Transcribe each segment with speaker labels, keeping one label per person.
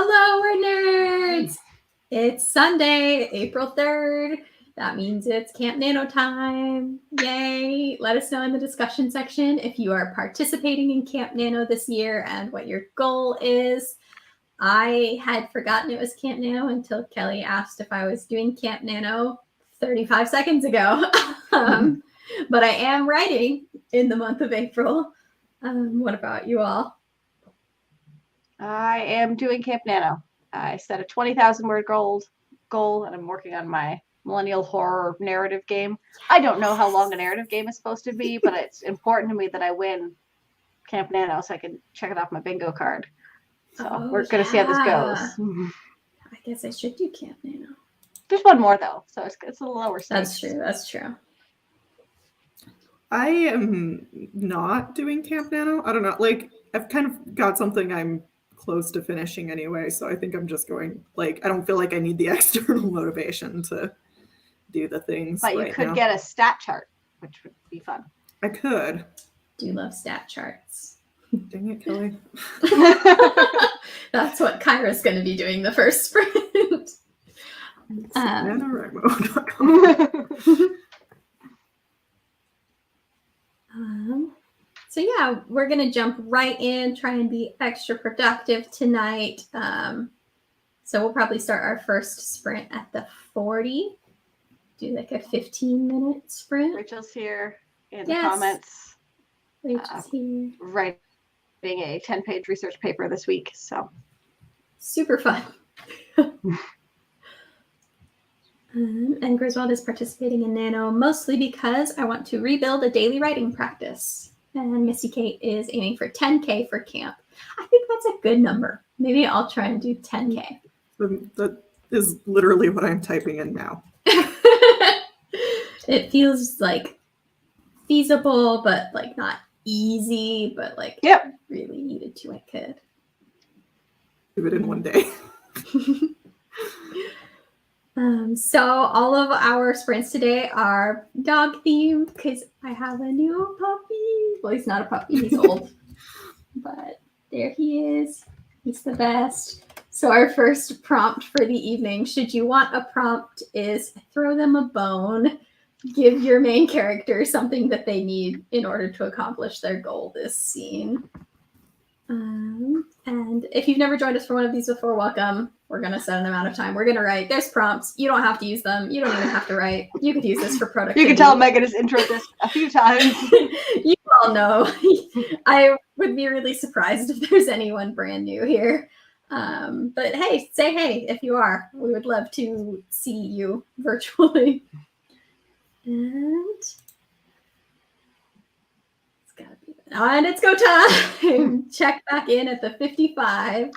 Speaker 1: Hello, we're nerds! It's Sunday, April 3rd. That means it's Camp Nano time. Yay! Let us know in the discussion section if you are participating in Camp Nano this year and what your goal is. I had forgotten it was Camp Nano until Kelly asked if I was doing Camp Nano 35 seconds ago. But I am writing in the month of April. What about you all?
Speaker 2: I am doing Camp Nano. I set a 20,000 word goal, and I'm working on my millennial horror narrative game. I don't know how long a narrative game is supposed to be, but it's important to me that I win Camp Nano so I can check it off my bingo card. So we're going to see how this goes.
Speaker 1: I guess I should do Camp Nano.
Speaker 2: There's one more, though, so it's a little lower stakes.
Speaker 1: That's true.
Speaker 3: I am not doing Camp Nano. I don't know. Like, I've kind of got something I'm close to finishing anyway, so I think I'm just going, like, I don't feel like I need the external motivation to do the things.
Speaker 2: But you could get a stat chart, which would be fun.
Speaker 3: I could.
Speaker 1: Do love stat charts.
Speaker 3: Dang it, Kelly.
Speaker 1: That's what Kyra's going to be doing the first sprint. So yeah, we're going to jump right in, try and be extra productive tonight. So we'll probably start our first sprint at the 40. Do like a 15-minute sprint.
Speaker 2: Rachel's here in the comments.
Speaker 1: Rachel's here.
Speaker 2: Writing a 10-page research paper this week, so.
Speaker 1: Super fun. And Griswold is participating in Nano mostly because I want to rebuild a daily writing practice. And Missy Kate is aiming for 10K for camp. I think that's a good number. Maybe I'll try and do 10K.
Speaker 3: That is literally what I'm typing in now.
Speaker 1: It feels like feasible, but like not easy, but like really needed to, I could.
Speaker 3: Do it in one day.
Speaker 1: So all of our sprints today are dog themed because I have a new puppy. Well, he's not a puppy, he's old. But there he is. He's the best. So our first prompt for the evening, should you want a prompt, is throw them a bone. Give your main character something that they need in order to accomplish their goal this scene. And if you've never joined us for one of these before, welcome. We're going to set an amount of time. We're going to write. There's prompts. You don't have to use them. You don't even have to write. You could use this for productivity.
Speaker 2: You can tell Megan has introed this a few times.
Speaker 1: You all know. I would be really surprised if there's anyone brand new here. But hey, say hey if you are. We would love to see you virtually. And it's go time. Check back in at the 55.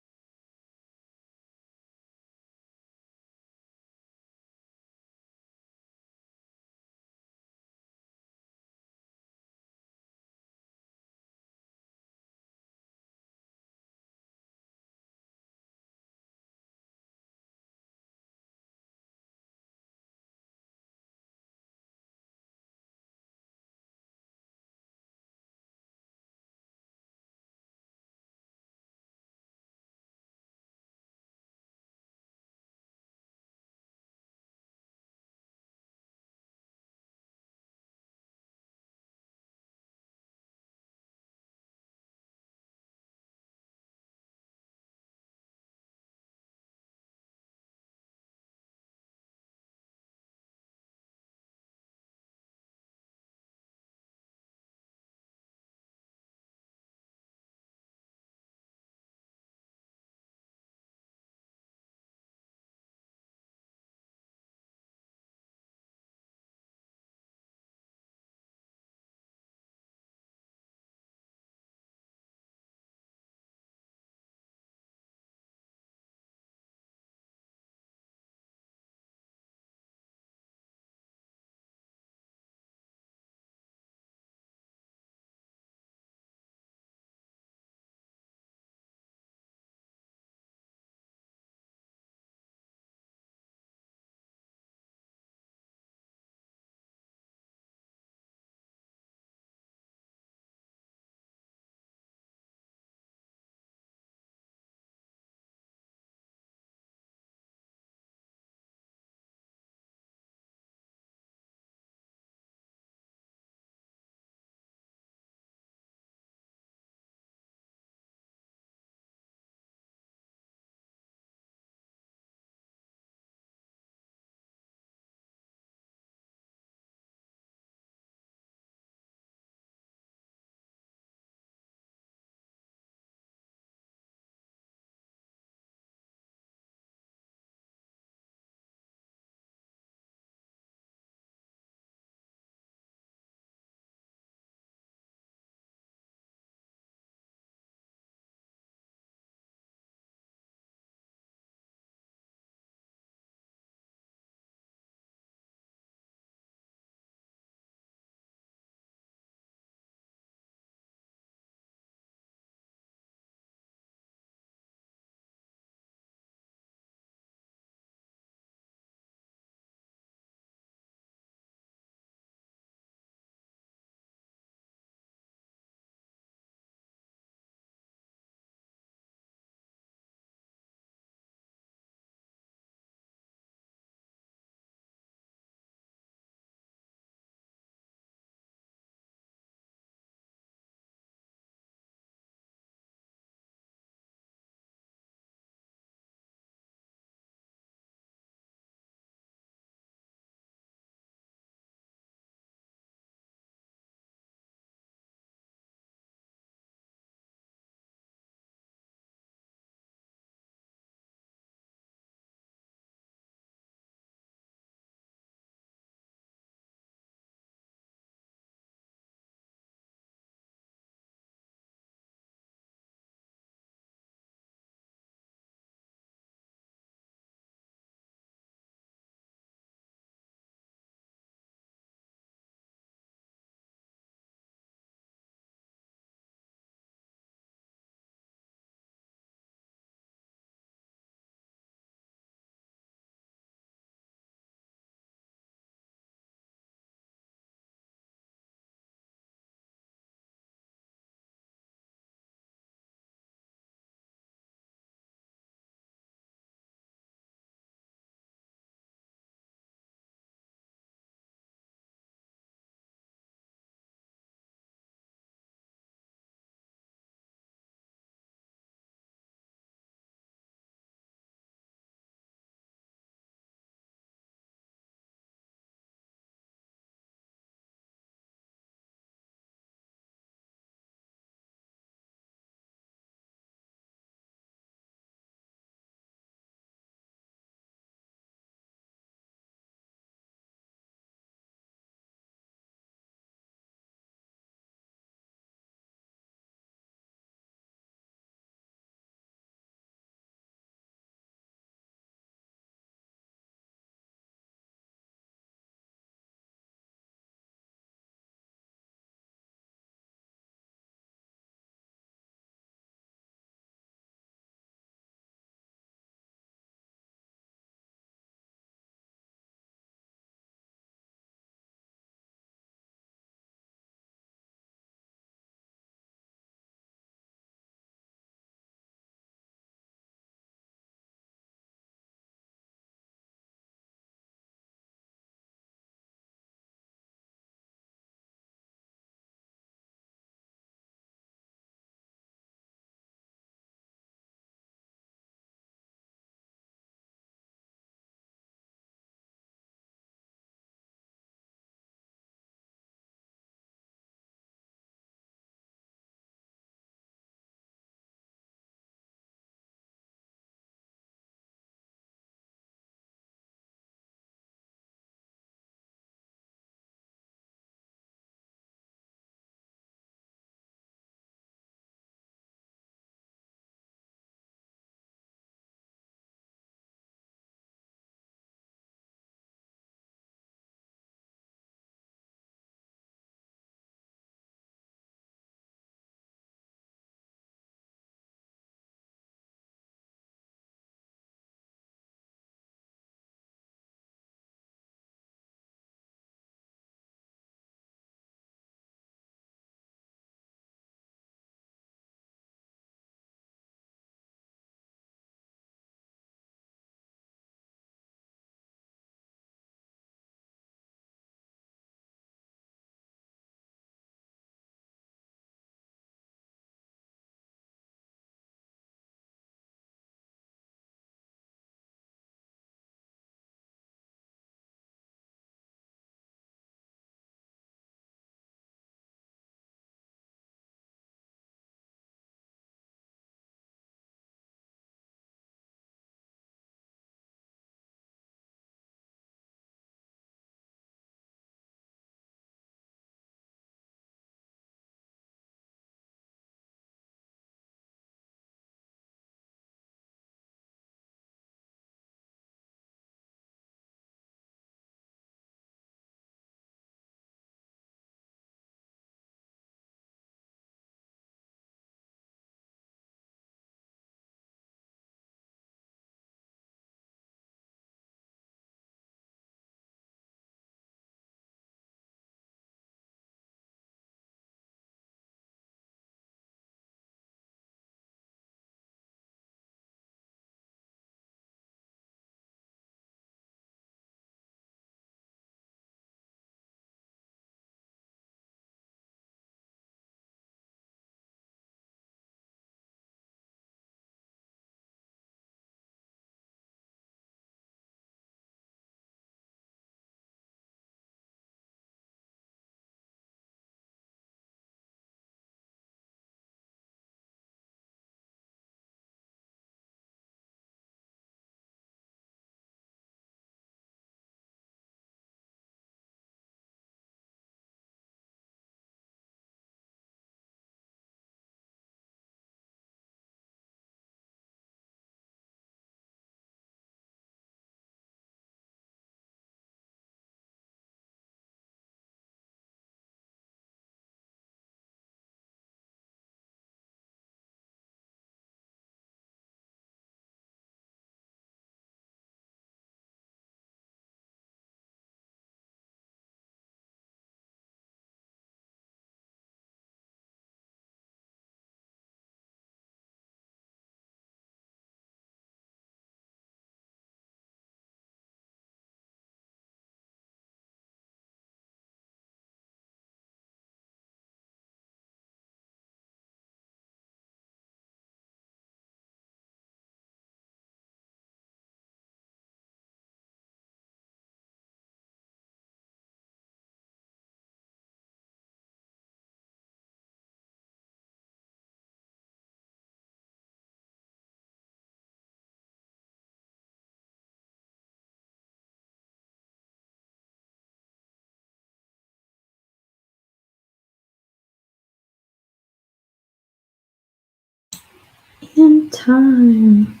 Speaker 1: In time.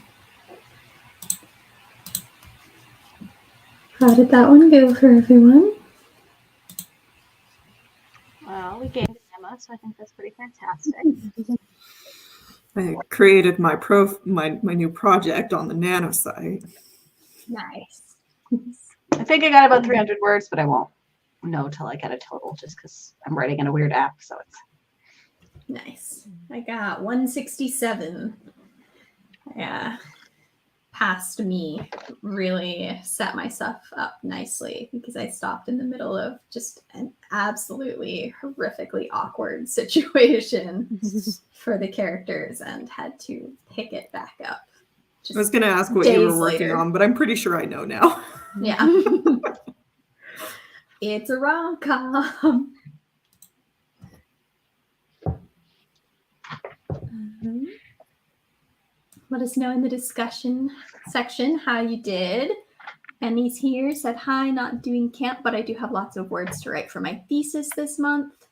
Speaker 1: How did that one go for everyone?
Speaker 2: Well, we gained Emma, so I think that's pretty fantastic.
Speaker 3: I created my my new project on the nano site.
Speaker 1: Nice.
Speaker 2: I think I got about 300 words, but I won't know till I get a total just because I'm writing in a weird app. So it's
Speaker 1: Nice. I got 167. Yeah. Past me really set myself up nicely because I stopped in the middle of just an absolutely horrifically awkward situation for the characters and had to pick it back up.
Speaker 3: I was going to ask what you were
Speaker 1: days
Speaker 3: working
Speaker 1: later.
Speaker 3: on, but I'm pretty sure I know now.
Speaker 1: Yeah. It's a rom-com. Let us know in the discussion section how you did. Annie's here, said hi, not doing camp, but I do have lots of words to write for my thesis this month.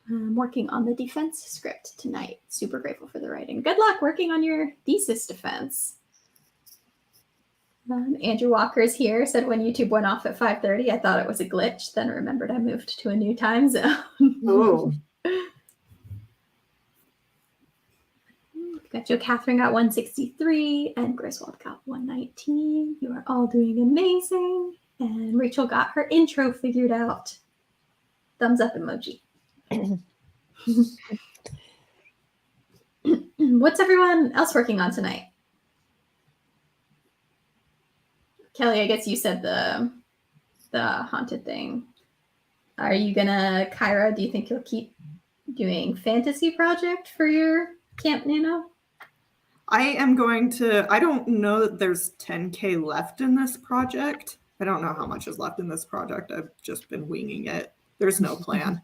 Speaker 1: I'm working on the defense script tonight. Super grateful for the writing. Good luck working on your thesis defense. Andrew Walker is here, said when YouTube went off at 5:30, I thought it was a glitch, then remembered I moved to a new time zone.
Speaker 2: ooh.
Speaker 1: Got Joe Catherine got 163 and Griswold got 119. You are all doing amazing. And Rachel got her intro figured out. Thumbs up emoji. What's everyone else working on tonight? Kelly, I guess you said the haunted thing. Are you gonna, Kyra, do you think you'll keep doing fantasy project for your Camp Nano?
Speaker 3: I am going to, I don't know that there's 10K left in this project. I don't know how much is left in this project. I've just been winging it. There's no plan.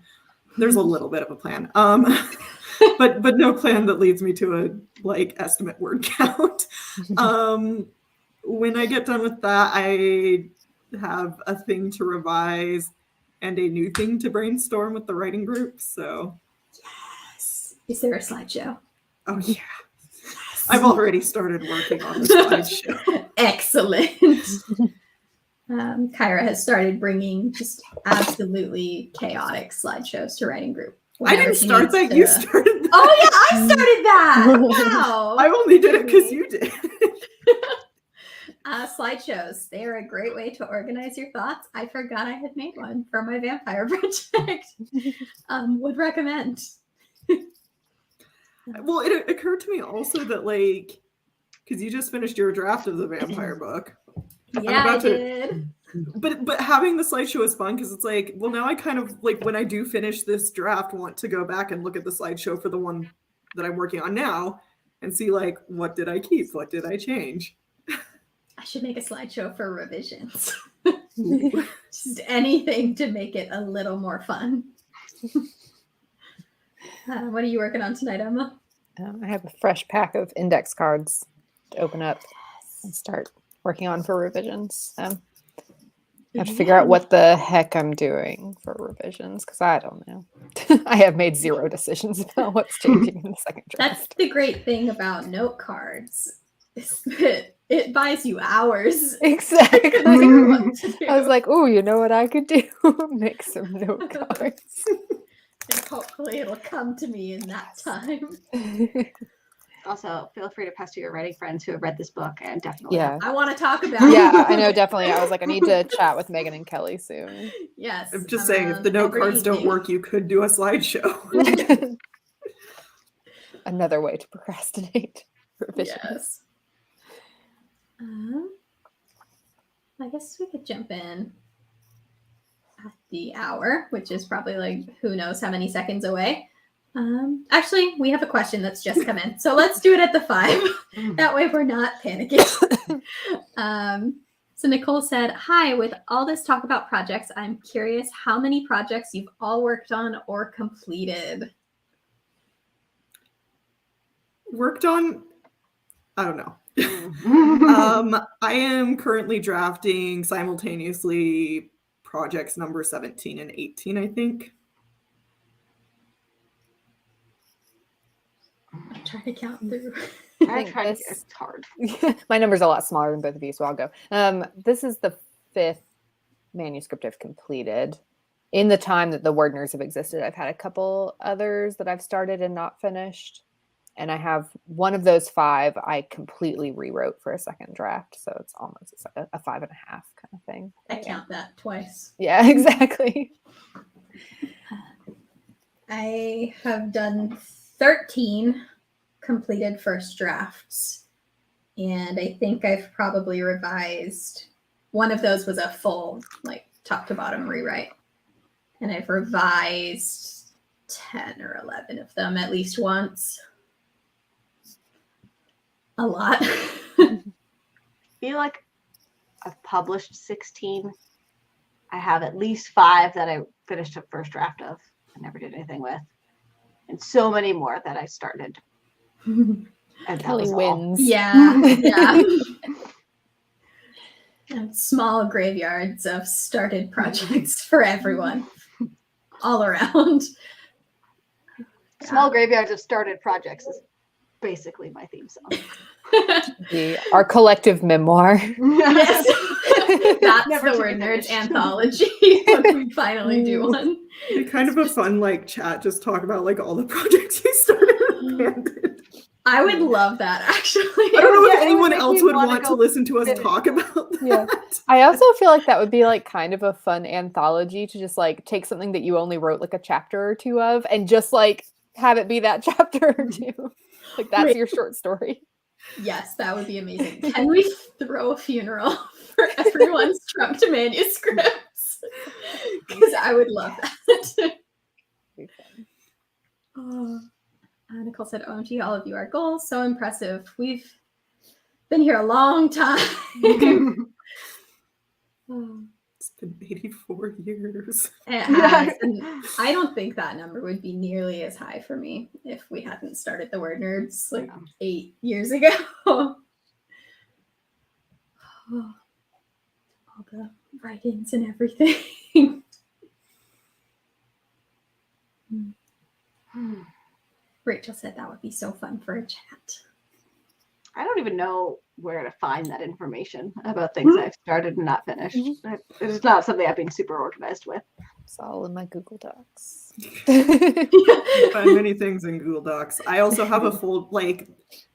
Speaker 3: There's a little bit of a plan. But no plan that leads me to a like estimate word count. When I get done with that, I have a thing to revise and a new thing to brainstorm with the writing group. So
Speaker 1: Yes. Is there a slideshow?
Speaker 3: oh yeah. I've already started working on the slideshow.
Speaker 1: Excellent. Kyra has started bringing just absolutely chaotic slideshows to writing group.
Speaker 3: I didn't start that. You started that.
Speaker 1: Oh yeah, I started that. Wow.
Speaker 3: I only did it because you did.
Speaker 1: Slideshows. They are a great way to organize your thoughts. I forgot I had made one for my vampire project. Would recommend.
Speaker 3: Well, it occurred to me also that like, because you just finished your draft of the vampire book.
Speaker 1: Yeah, I did.
Speaker 3: But having the slideshow is fun because it's like, well, now I kind of like when I do finish this draft, want to go back and look at the slideshow for the one that I'm working on now and see like, what did I keep? What did I change?
Speaker 1: I should make a slideshow for revisions. Just anything to make it a little more fun. What are you working on tonight, Emma?
Speaker 4: I have a fresh pack of index cards to open up and start working on for revisions. I have to figure out what the heck I'm doing for revisions because I don't know. I have made zero decisions about what's changing in the second draft.
Speaker 1: That's the great thing about note cards. Is that it buys you hours.
Speaker 4: Exactly.
Speaker 1: What to do.
Speaker 4: I was like, oh, you know what I could do? Make some note cards.
Speaker 1: And hopefully it'll come to me in that time.
Speaker 2: Also, feel free to pester your writing friends who have read this book and definitely
Speaker 4: Yeah.
Speaker 1: I want to talk about
Speaker 4: Yeah,
Speaker 1: it.
Speaker 4: I know, definitely. I was like, I need to chat with Megan and Kelly soon.
Speaker 1: Yes.
Speaker 3: I'm just saying, if
Speaker 1: around
Speaker 3: the note
Speaker 1: every
Speaker 3: cards don't
Speaker 1: evening.
Speaker 3: work, you could do a slideshow.
Speaker 4: Another way to procrastinate revisions.
Speaker 1: Yes. I guess we could jump in at the hour, which is probably like who knows how many seconds away. Actually, we have a question that's just come in, so let's do it at the 5. That way, we're not panicking. So Nicole said, "Hi. With all this talk about projects, I'm curious how many projects you've all worked on or completed."
Speaker 3: Worked on, I don't know. I am currently drafting simultaneously projects number 17 and 18, I think.
Speaker 1: trying to count through.
Speaker 2: I
Speaker 4: think
Speaker 2: tried to,
Speaker 4: this-
Speaker 2: it's hard.
Speaker 4: My number's a lot smaller than both of you, so I'll go. This is the 5th manuscript I've completed. In the time that the Word Nerds have existed, I've had a couple others that I've started and not finished. And I have one of those 5 I completely rewrote for a second draft. So it's almost a 5.5 kind of thing.
Speaker 1: I count that twice.
Speaker 4: Yeah, exactly.
Speaker 1: I have done 13 completed first drafts, and I think I've probably revised. One of those was a full, like, top to bottom rewrite, and I've revised 10 or 11 of them at least once. A lot.
Speaker 2: I feel like I've published 16. I have at least 5 that I finished a first draft of and never did anything with. And so many more that I started. And that
Speaker 4: Kelly
Speaker 2: was all.
Speaker 4: wins.
Speaker 1: Yeah, yeah. And small graveyards of started projects for everyone, all around.
Speaker 2: Small graveyards of started projects is basically my theme song.
Speaker 4: Our collective memoir.
Speaker 1: Yes, that's
Speaker 2: Never
Speaker 1: the
Speaker 2: to
Speaker 1: Word
Speaker 2: be
Speaker 1: Nerds
Speaker 2: finished.
Speaker 1: anthology. Once we finally do one.
Speaker 3: It'd be kind of a fun like chat, just talk about like all the projects you started and abandoned.
Speaker 1: I would love that, actually.
Speaker 3: I don't know
Speaker 2: Yeah,
Speaker 3: if
Speaker 2: it would
Speaker 3: anyone
Speaker 2: make
Speaker 3: else
Speaker 2: me
Speaker 3: would
Speaker 2: wanna
Speaker 3: want to
Speaker 2: go
Speaker 3: listen to us
Speaker 2: finish
Speaker 3: talk about that.
Speaker 4: Yeah. I also feel like that would be like kind of a fun anthology to just like take something that you only wrote like a chapter or 2 of and just like have it be that chapter or 2. Like that's your short story.
Speaker 1: Yes, that would be amazing. Can we throw a funeral for everyone's Trump to manuscripts? Because I would love that.
Speaker 4: Be fun.
Speaker 1: Oh. Nicole said, OMG, all of you are goals. So impressive. We've been here a long time. Oh,
Speaker 3: It's been 84 years.
Speaker 1: it has. And I don't think that number would be nearly as high for me if we hadn't started the Word Nerds like 8 years ago. Oh, all the writings and everything. Rachel said that would be so fun for a chat.
Speaker 2: I don't even know where to find that information about things I've started and not finished. It's not something I've been super organized with.
Speaker 4: It's all in my Google Docs.
Speaker 3: I find many things in Google Docs. I also have a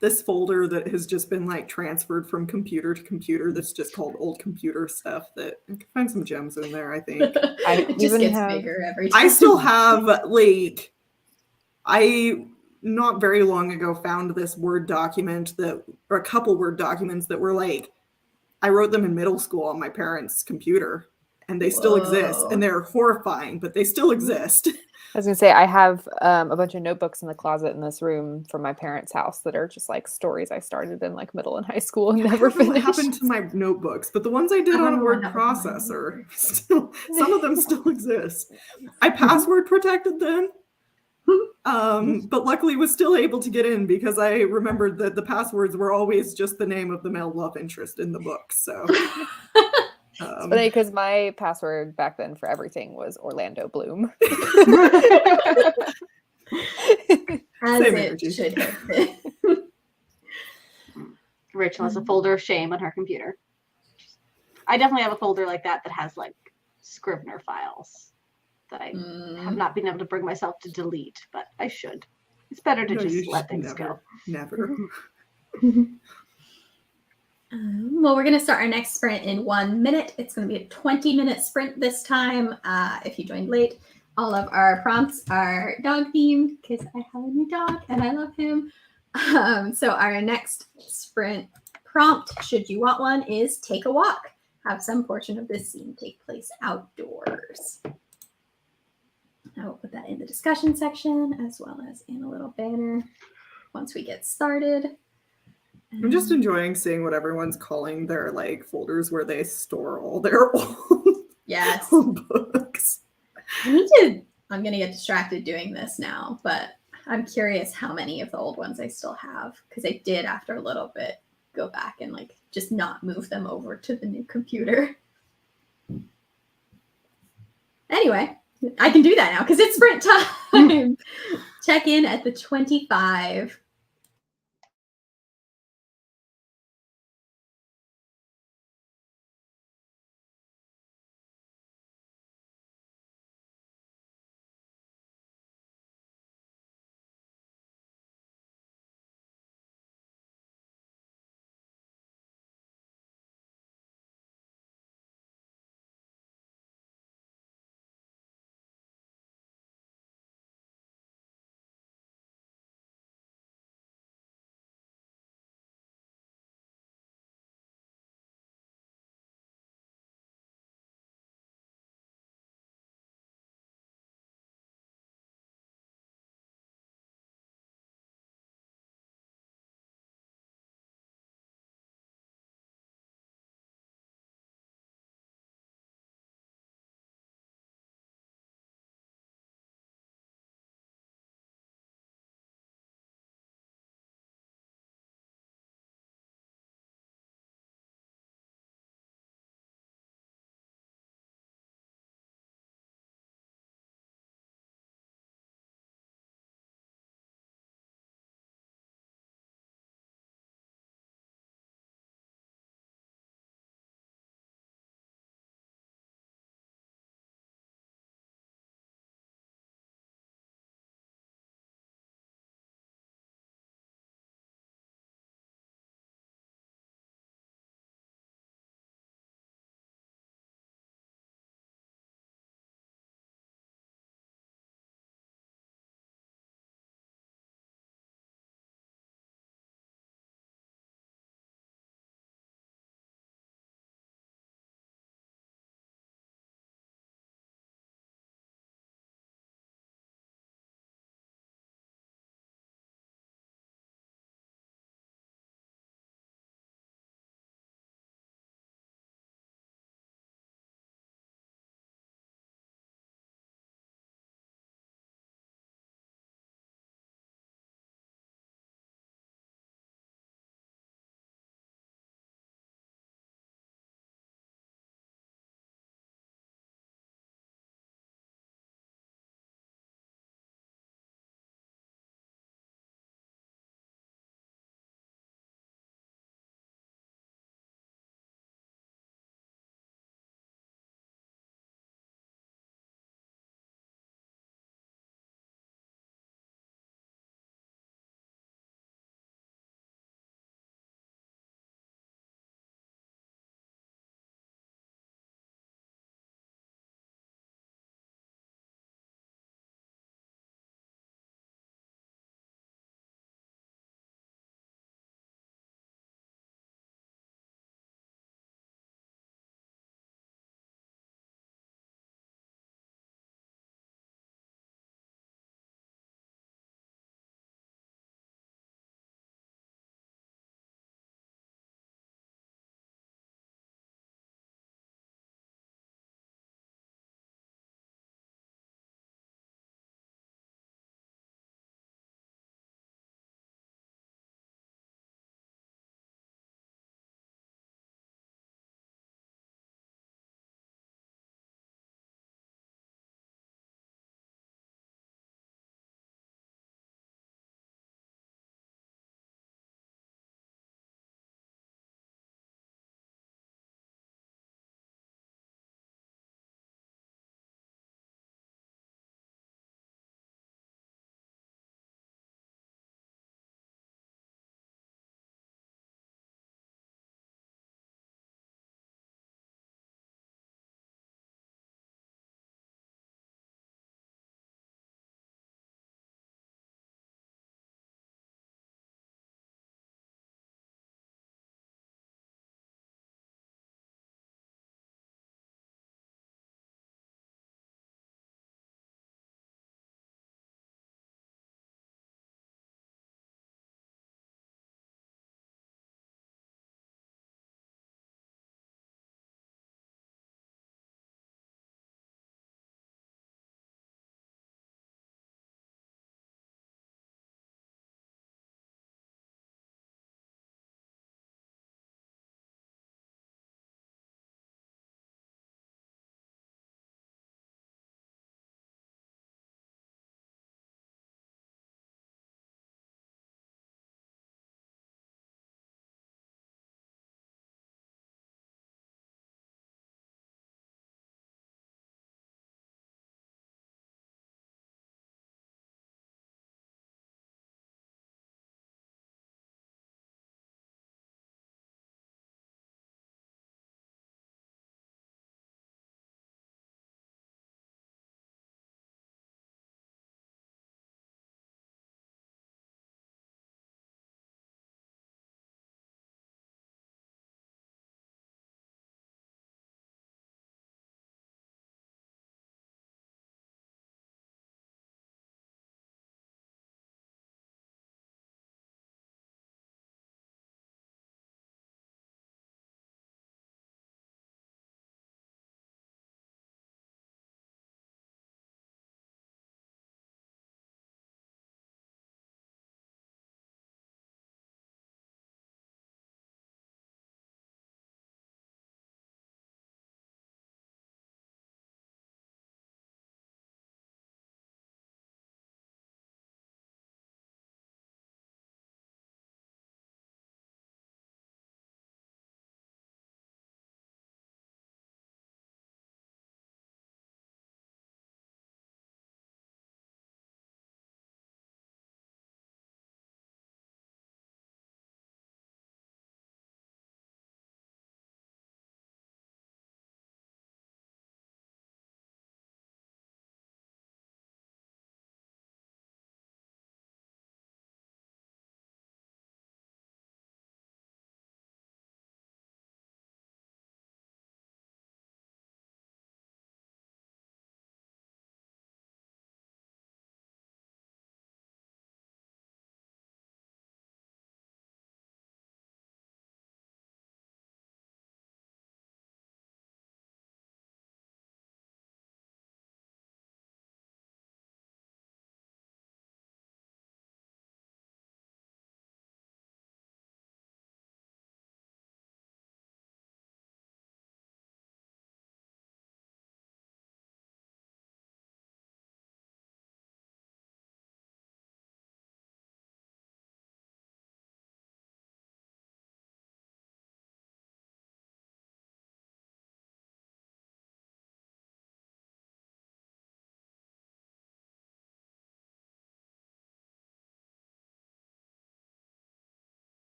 Speaker 3: this folder that has just been like transferred from computer to computer that's just called old computer stuff that I can find some gems in there, I think.
Speaker 1: It just
Speaker 4: even
Speaker 1: gets
Speaker 4: have-
Speaker 1: bigger every time.
Speaker 3: I still have I not very long ago found this Word document or a couple Word documents that were like, I wrote them in middle school on my parents' computer and they still exist
Speaker 1: Whoa.
Speaker 3: and they're horrifying, but they still exist.
Speaker 4: I was gonna say I have a bunch of notebooks in the closet in this room from my parents' house that are just like stories I started in like middle and high school and never
Speaker 3: I don't know what
Speaker 4: finished.
Speaker 3: happened to my notebooks, but the ones I did
Speaker 1: I don't
Speaker 3: on a
Speaker 1: know
Speaker 3: word
Speaker 1: what happened to mine
Speaker 3: processor, still, some of them still exist. I password protected them, but luckily was still able to get in because I remembered that the passwords were always just the name of the male love interest in the book. So,
Speaker 4: It's funny because my password back then for everything was Orlando Bloom.
Speaker 1: As
Speaker 3: Same
Speaker 1: it
Speaker 3: energy.
Speaker 1: should have been.
Speaker 2: Rachel has a folder of shame on her computer. I definitely have a folder like that that has like Scrivener files that I have not been able to bring myself to delete, but I should. It's better to
Speaker 3: No, you
Speaker 2: just let
Speaker 3: should
Speaker 2: things go.
Speaker 3: never.
Speaker 1: Well, we're going to start our next sprint in 1 minute. It's going to be a 20-minute sprint this time. If you joined late, all of our prompts are dog themed because I have a new dog and I love him. So our next sprint prompt, should you want one, is take a walk. Have some portion of this scene take place outdoors. I will put that in the discussion section as well as in a little banner once we get started.
Speaker 3: I'm just enjoying seeing what everyone's calling their like folders where they store all their
Speaker 1: Yes.
Speaker 3: old books.
Speaker 1: I'm going to get distracted doing this now, but I'm curious how many of the old ones I still have because I did after a little bit go back and like just not move them over to the new computer. Anyway, I can do that now because it's sprint time. Check in at the 25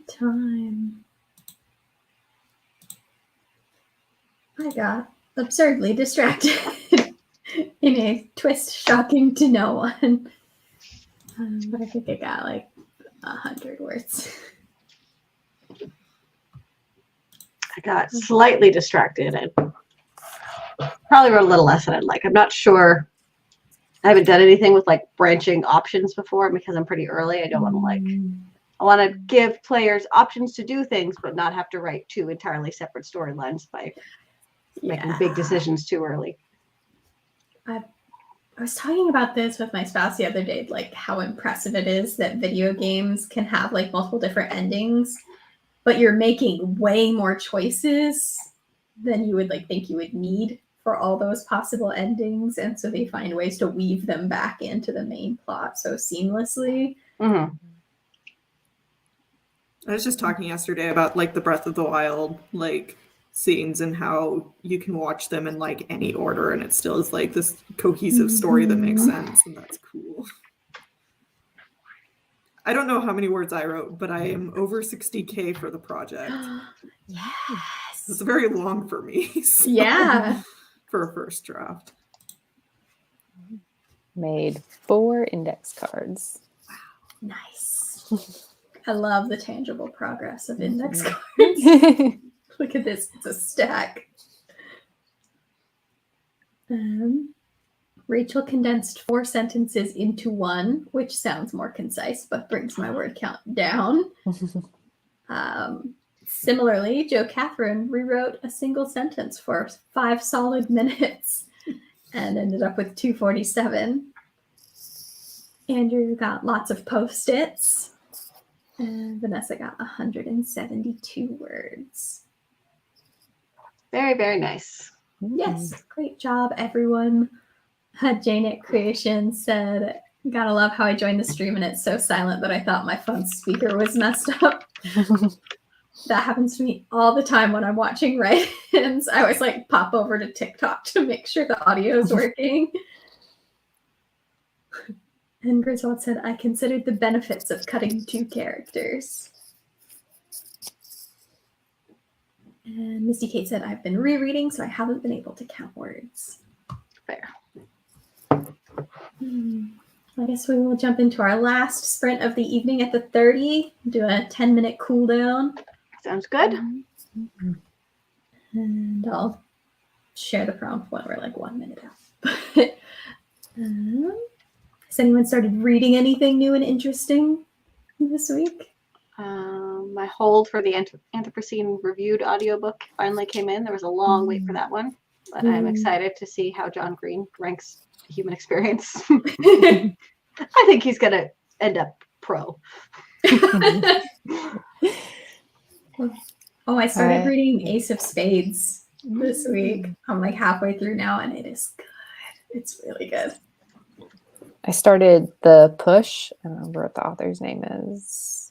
Speaker 1: Time. I got absurdly distracted in a twist shocking to no one. But I think I got like 100 words.
Speaker 2: I got slightly distracted and probably wrote a little less than I'd like. I'm not sure. I haven't done anything with like branching options before because I'm pretty early. I don't want to like. I want to give players options to do things, but not have to write two entirely separate storylines by making big decisions too early.
Speaker 1: I was talking about this with my spouse the other day, like how impressive it is that video games can have like multiple different endings, but you're making way more choices than you would like think you would need for all those possible endings. And so they find ways to weave them back into the main plot so seamlessly.
Speaker 2: Mm-hmm.
Speaker 3: I was just talking yesterday about like the Breath of the Wild like scenes and how you can watch them in like any order and it still is like this cohesive story that makes sense, and that's cool. I don't know how many words I wrote, but I am over 60K for the project.
Speaker 1: Yes.
Speaker 3: It's very long for me. So,
Speaker 1: Yeah.
Speaker 3: for a first draft.
Speaker 4: Made 4 index cards.
Speaker 1: Nice. I love the tangible progress of index cards. Look at this. It's a stack. Rachel condensed 4 sentences into one, which sounds more concise, but brings my word count down. Similarly, Joe Catherine rewrote a single sentence for 5 solid minutes and ended up with 247. Andrew got lots of post-its. And Vanessa got 172 words.
Speaker 2: Very, very nice.
Speaker 1: Yes, great job, everyone. Jane at Creation said, gotta love how I joined the stream and it's so silent that I thought my phone speaker was messed up. That happens to me all the time when I'm watching write-ins. I always like pop over to TikTok to make sure the audio is working. And Griswold said, I considered the benefits of cutting 2 characters. And Misty Kate said, I've been rereading, so I haven't been able to count words.
Speaker 2: Fair.
Speaker 1: I guess we will jump into our last sprint of the evening at the 30. Do a 10-minute cool down.
Speaker 2: Sounds good.
Speaker 1: And I'll share the prompt when we're like 1 minute out. Has anyone started reading anything new and interesting this week?
Speaker 2: My hold for the Anthropocene reviewed audiobook finally came in. There was a long wait for that one, but I'm excited to see how John Green ranks the human experience. I think he's going to end up pro.
Speaker 1: Oh, I started reading Ace of Spades this week. I'm like halfway through now, and it is good. It's really good.
Speaker 4: I started The Push. I don't remember what the author's name is.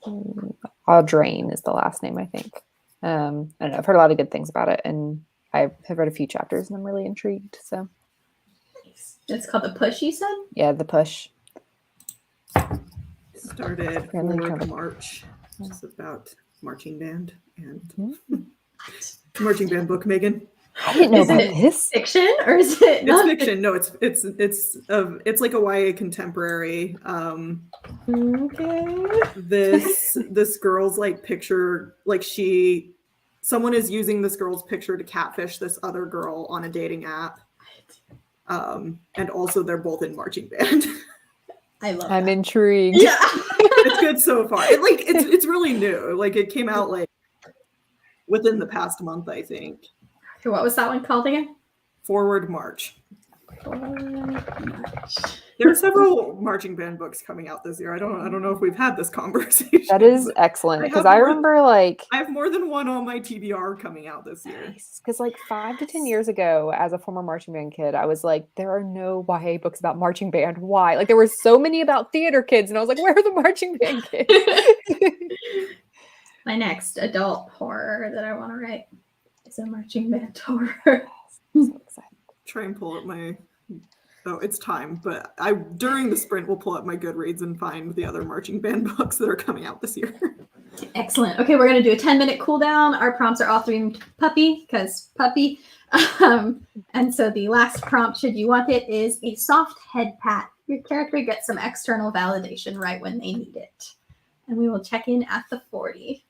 Speaker 4: Audrain is the last name, I think. I don't know. I've heard a lot of good things about it, and I have read a few chapters, and I'm really intrigued. So,
Speaker 1: it's called The Push, you said?
Speaker 4: Yeah, The Push.
Speaker 3: Started Forward March. It's about marching band and marching band book, Megan.
Speaker 4: I didn't know
Speaker 1: Is
Speaker 4: about
Speaker 1: it
Speaker 4: this.
Speaker 1: Fiction or is it?
Speaker 3: It's fiction. No, it's like a YA contemporary.
Speaker 1: Okay.
Speaker 3: This girl's like picture, like someone is using this girl's picture to catfish this other girl on a dating app. And also they're both in marching band.
Speaker 1: I love
Speaker 4: I'm
Speaker 1: that.
Speaker 4: intrigued.
Speaker 1: Yeah.
Speaker 3: It's good so far. It's really new. Like it came out like within the past month, I think.
Speaker 1: Okay, what was that one called again?
Speaker 3: Forward March.
Speaker 1: March.
Speaker 3: There are several marching band books coming out this year. I don't know if we've had this conversation.
Speaker 4: That is
Speaker 3: but
Speaker 4: excellent,
Speaker 3: I
Speaker 4: because
Speaker 3: have
Speaker 4: I
Speaker 3: more-
Speaker 4: remember like
Speaker 3: I have more than one on my TBR coming out this year.
Speaker 4: because like 5 to 10 years ago, as a former marching band kid, I was like, there are no YA books about marching band. Why? Like there were so many about theater kids, and I was like, where are the marching band kids?
Speaker 1: My next adult horror that I want to write is a marching band horror.
Speaker 4: So excited.
Speaker 3: Try and pull up my Oh, it's time. But I during the sprint will pull up my Goodreads and find the other marching band books that are coming out this year.
Speaker 1: Excellent. Okay, we're going to do a 10-minute cooldown. Our prompts are all themed puppy because puppy. And so the last prompt, should you want it, is a soft head pat. Your character gets some external validation right when they need it. And we will check in at the 40.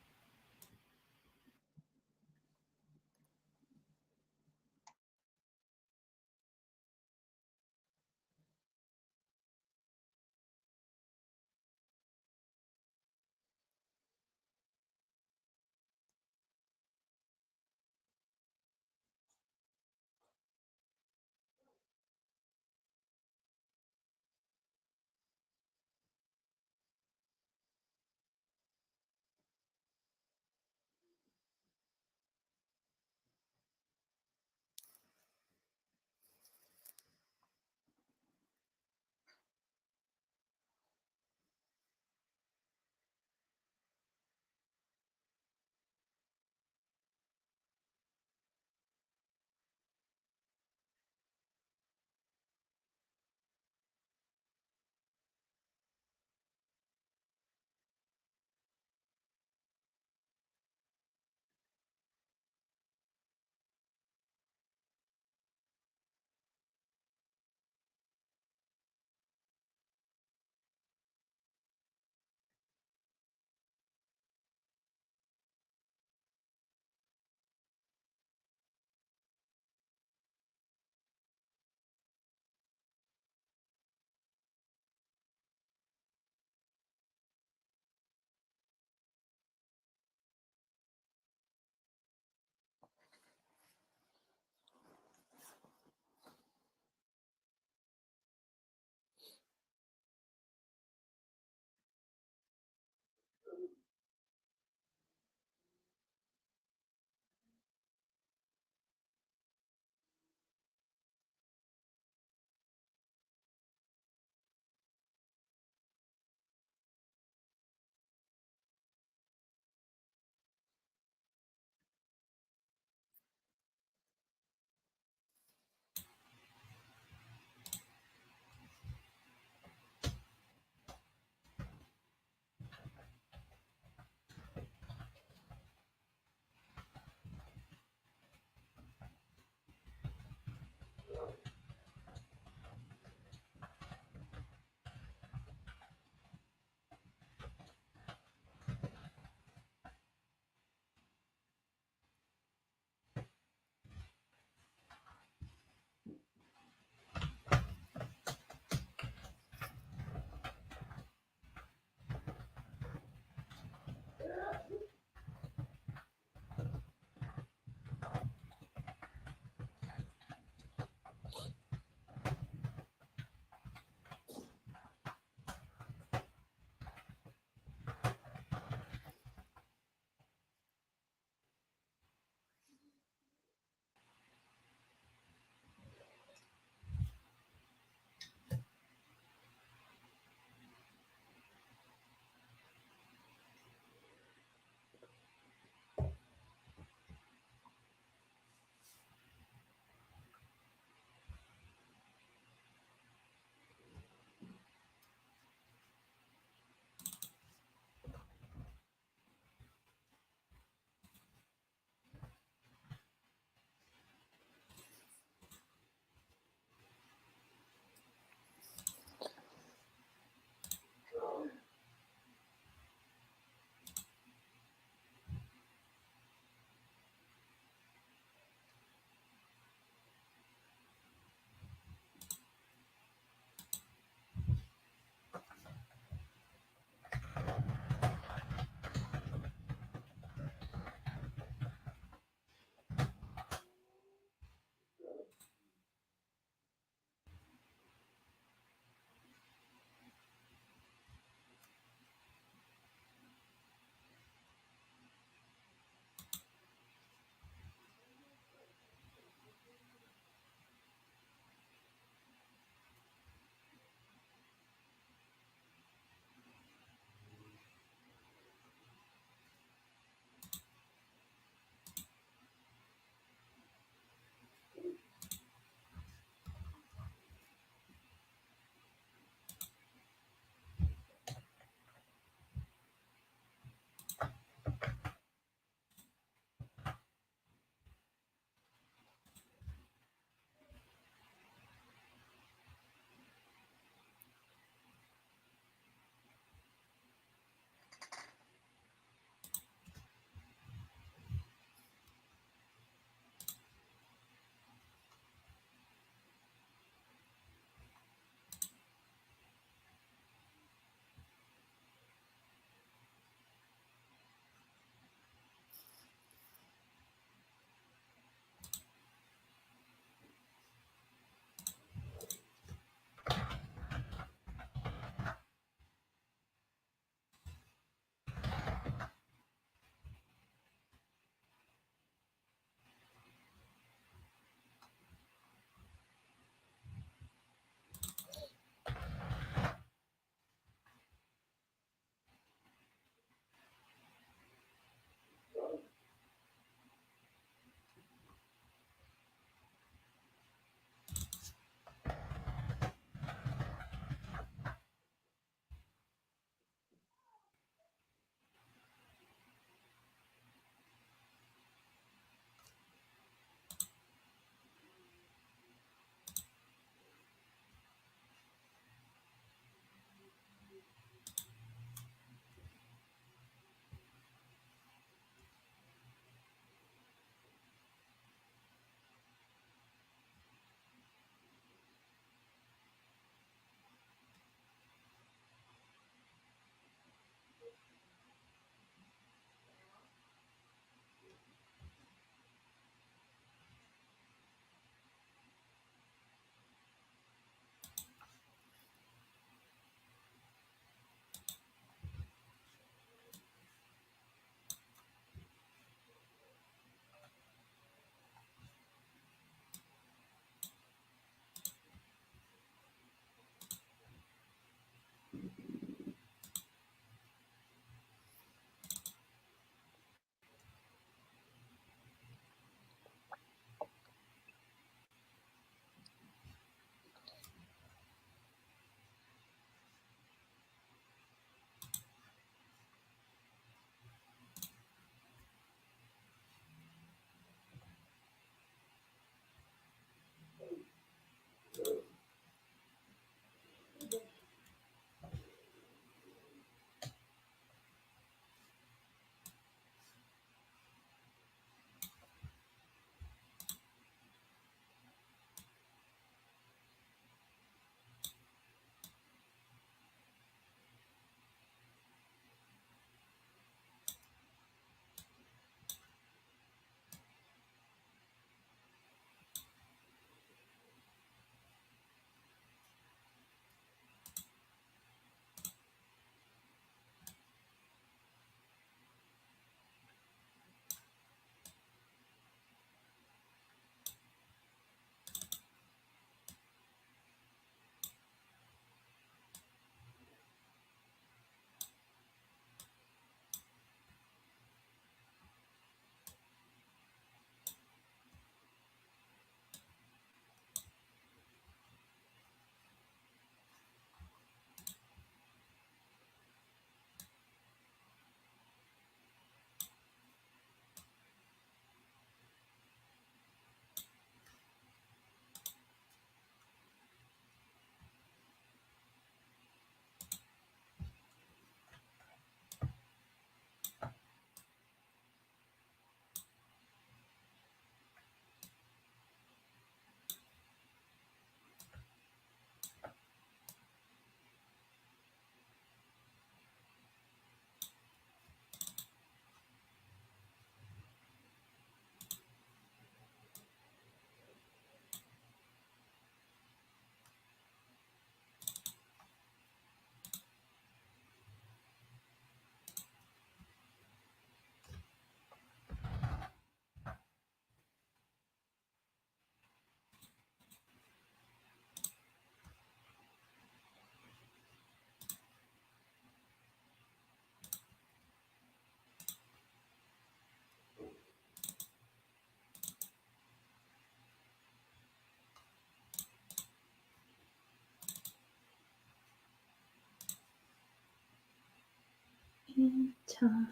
Speaker 1: in time.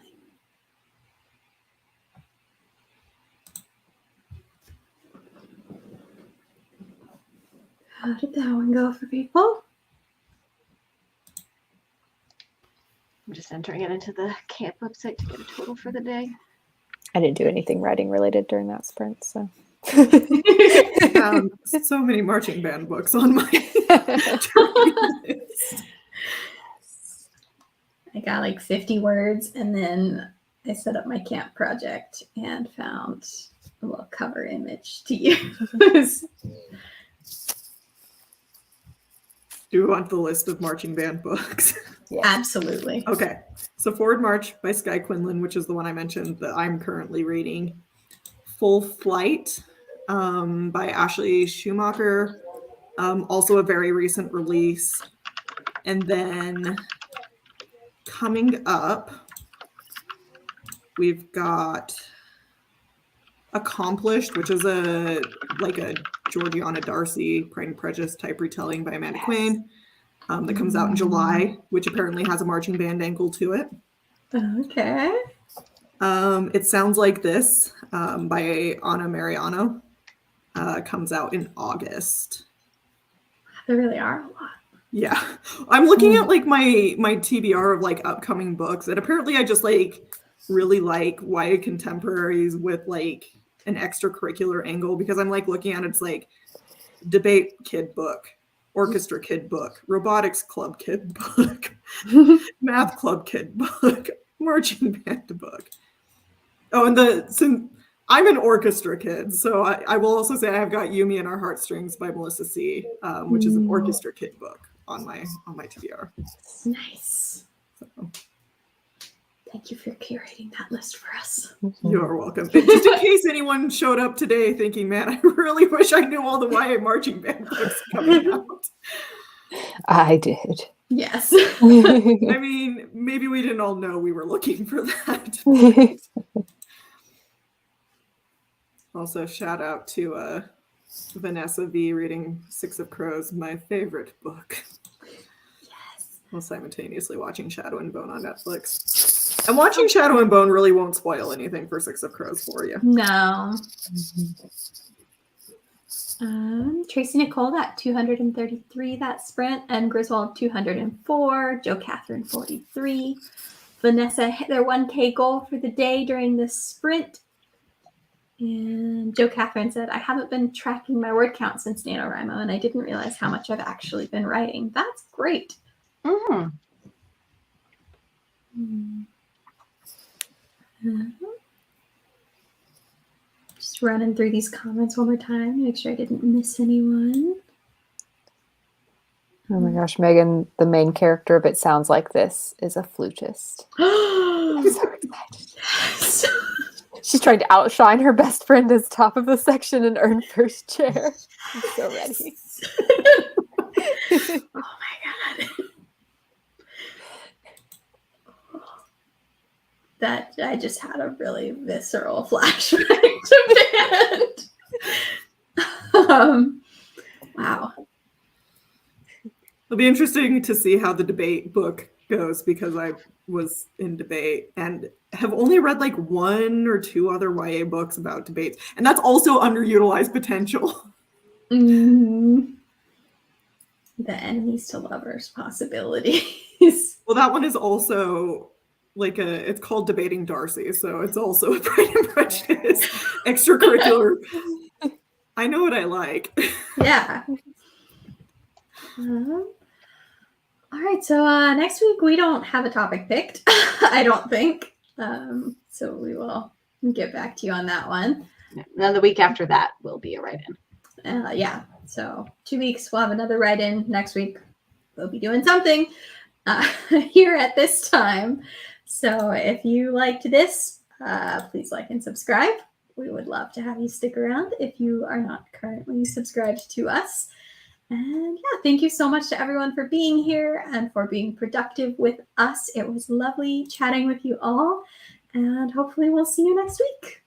Speaker 1: How did that one go for people?
Speaker 2: I'm just entering it into the camp website to get a total for the day.
Speaker 4: I didn't do anything writing related during that sprint, so.
Speaker 3: So many marching band books on my list.
Speaker 1: I got like 50 words, and then I set up my camp project and found a little cover image to use.
Speaker 3: Do you want the list of marching band books?
Speaker 4: Yeah.
Speaker 1: Absolutely.
Speaker 3: Okay. So Forward March by Skye Quinlan, which is the one I mentioned that I'm currently reading. Full Flight by Ashley Schumacher, also a very recent release. And then coming up, we've got Accomplished, which is a Georgiana Darcy Pride and Prejudice type retelling by Amanda Quain that comes out in July, which apparently has a marching band angle to it.
Speaker 1: Okay.
Speaker 3: It Sounds Like This by Anna Mariano comes out in August.
Speaker 1: There really are a lot.
Speaker 3: Yeah, I'm looking at like my TBR of like upcoming books, and apparently I just like really like YA contemporaries with like an extracurricular angle, because I'm like looking at it, it's like debate kid book, orchestra kid book, robotics club kid book, math club kid book, marching band book. Oh, and I'm an orchestra kid, so I will also say I've got Yumi and Our Heartstrings by Melissa C, which is an orchestra kid book on my TBR.
Speaker 1: Nice.
Speaker 3: So,
Speaker 1: Thank you for curating that list for us.
Speaker 3: you're welcome. And just in case anyone showed up today thinking, man, I really wish I knew all the YA marching band books coming out.
Speaker 4: I did.
Speaker 1: Yes.
Speaker 3: I mean, maybe we didn't all know we were looking for that. Also, shout out to Vanessa V reading Six of Crows, my favorite book,
Speaker 1: Yes.
Speaker 3: while simultaneously watching Shadow and Bone on Netflix. And watching Shadow and Bone really won't spoil anything for Six of Crows for you.
Speaker 1: No. Tracy Nicole at 233 that sprint, and Griswold 204, Joe Catherine 43. Vanessa hit their 1K goal for the day during this sprint. And Joe Catherine said, I haven't been tracking my word count since NaNoWriMo, and I didn't realize how much I've actually been writing. That's great.
Speaker 2: Mm.
Speaker 1: Just running through these comments one more time, make sure I didn't miss anyone.
Speaker 4: Oh my gosh, Megan, the main character of It Sounds Like This is a flutist. I'm so excited.
Speaker 1: Yes.
Speaker 4: She's trying to outshine her best friend as top of the section and earn first chair. I'm so ready.
Speaker 1: Oh my god. That I just had a really visceral flashback to band. Wow.
Speaker 3: It'll be interesting to see how the debate book goes, because I was in debate and have only read like one or two other YA books about debates, and that's also underutilized potential.
Speaker 1: The enemies to lovers possibilities.
Speaker 3: Well, that one is also like it's called Debating Darcy, so it's also a Pride and Prejudice extracurricular. I know what I like.
Speaker 1: Yeah. All right, so next week we don't have a topic picked, I don't think. So we will get back to you on that one.
Speaker 2: And then the week after that will be a write-in.
Speaker 1: Yeah, so 2 weeks, we'll have another write-in. Next week, we'll be doing something here at this time. So if you liked this, please like and subscribe. We would love to have you stick around if you are not currently subscribed to us. And yeah, thank you so much to everyone for being here and for being productive with us. It was lovely chatting with you all, and hopefully we'll see you next week.